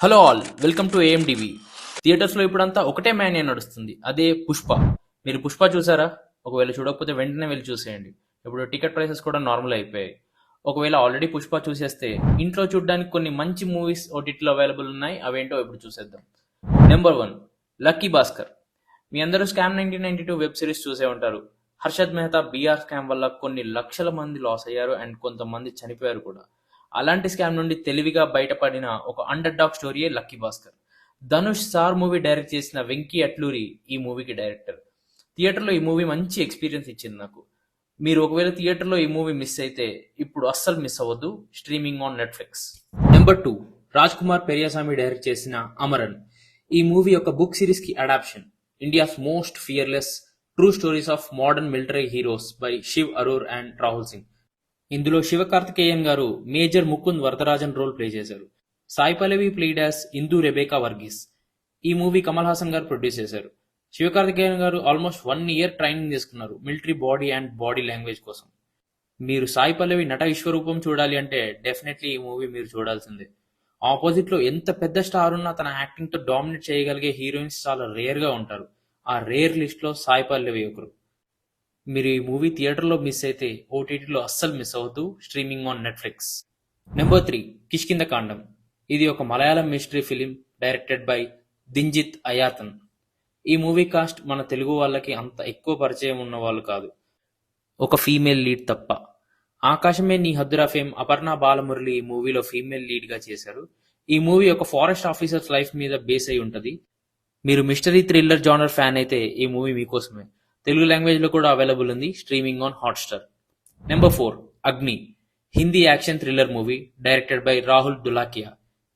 Hello all, welcome to AMDV. థియేటర్స్లో ఇప్పుడంతా ఒకటే మ్యాన్ నడుస్తుంది, అదే పుష్ప. మీరు పుష్ప చూసారా? ఒకవేళ చూడకపోతే వెంటనే వెళ్ళి చూసేయండి. ఇప్పుడు టికెట్ ప్రైసెస్ కూడా నార్మల్ అయిపోయాయి. ఒకవేళ ఆల్రెడీ పుష్ప చూసేస్తే ఇంట్లో చూడడానికి కొన్ని మంచి మూవీస్ ఓటీటీలో అవైలబుల్ ఉన్నాయి. అవేంటో ఇప్పుడు చూసేద్దాం. Number 1, lucky Bhaskar. మీ అందరూ స్కామ్ 1992 వెబ్ సిరీస్ చూసే ఉంటారు. హర్షద్ మెహతా బీఆర్ స్కామ్ వల్ల కొన్ని లక్షల మంది లాస్ అయ్యారు అండ్ కొంతమంది చనిపోయారు కూడా. అలాంటి స్కామ్ నుండి తెలివిగా బయటపడిన ఒక అండర్ డాగ్ స్టోరీయే lucky Bhaskar. Dhanush sir movie direct చేసిన వెంకీ అట్లూరి ఈ మూవీకి డైరెక్టర్. థియేటర్లో ఈ మూవీ మంచి ఎక్స్పీరియన్స్ ఇచ్చింది నాకు. మీరు ఒకవేళ థియేటర్లో ఈ మూవీ మిస్ అయితే ఇప్పుడు అస్సలు మిస్ అవ్వద్దు, streaming on Netflix. Number 2, Raj Kumar Periyasamy direct చేసిన అమరన్. ఈ మూవీ ఒక బుక్ సిరీస్ కి adaptation. India's most fearless true stories of modern military heroes by Shiv Aroor and Rahul Singh. ఇందులో Sivakarthikeyan garu major Mukund Varadarajan role play చేశారు. Sai Pallavi played as Indu Rebecca Varghese. ఈ మూవీ కమల్ హాసన్ గారు ప్రొడ్యూస్ చేశారు. Sivakarthikeyan garu almost 1 year training తీసుకున్నారు military body and body language కోసం. మీరు సాయి పల్లవి నట విశ్వరూపం చూడాలి అంటే డెఫినెట్లీ ఈ మూవీ మీరు చూడాల్సిందే. ఆపోజిట్ లో ఎంత పెద్ద స్టార్ ఉన్నా తన యాక్టింగ్ తో డామినేట్ చేయగలిగే హీరోయిన్స్ చాలా రేర్ గా ఉంటారు. ఆ రేర్ లిస్ట్ లో సాయి పల్లవి ఒకరు. మీరు ఈ మూవీ థియేటర్లో మిస్ అయితే ఓటీటీలో అస్సలు మిస్ అవ్వద్దు, streaming on Netflix. Number 3, Kishkindha Kandam. ఇది ఒక Malayalam mystery film directed by Dinjith Ayyathan. ఈ మూవీ కాస్ట్ మన తెలుగు వాళ్ళకి అంత ఎక్కువ పరిచయం ఉన్న వాళ్ళు కాదు, ఒక ఫీమేల్ లీడ్ తప్ప. ఆకాశమే నీ హద్దురా ఫేమ్ అపర్ణ బాలమురళి ఈ మూవీలో ఫీమేల్ లీడ్ గా చేశారు. ఈ మూవీ ఒక ఫారెస్ట్ ఆఫీసర్స్ లైఫ్ మీద బేస్ అయి ఉంటది. మీరు మిస్టరీ థ్రిల్లర్ జానర్ ఫ్యాన్ అయితే ఈ మూవీ మీకోసమే. తెలుగు లాంగ్వేజ్ లో కూడా అవైలబుల్ ఉంది, streaming on Hotstar. Number 4, Agni. Hindi action thriller movie directed by Rahul Dholakia.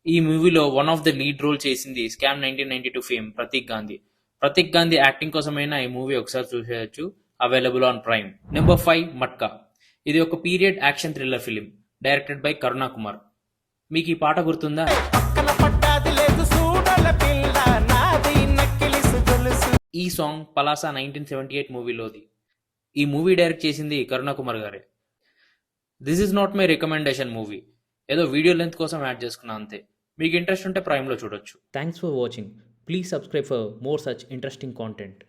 ఈ మూవీలో one of the lead role చేసింది scam 1992 fame Prateek Gandhi. Prateek Gandhi acting కోసమైనా ఈ మూవీ ఒకసారి చూసేయచ్చు, available on Prime. Number 5, Matka. ఇది ఒక period action thriller film directed by Karuna Kumar. మీకు ఈ పాట గుర్తుందా? ఈ సాంగ్ పలాసా 1978 మూవీలోది. ఈ మూవీ డైరెక్ట్ చేసింది కరుణా కుమార్ గారే. This is not my recommendation movie, ఏదో వీడియో లెంత్ కోసం యాడ్ చేసుకున్నా అంతే. మీకు ఇంట్రెస్ట్ ఉంటే ప్రైమ్లో చూడొచ్చు. Thanks for watching. Please subscribe for more such interesting content.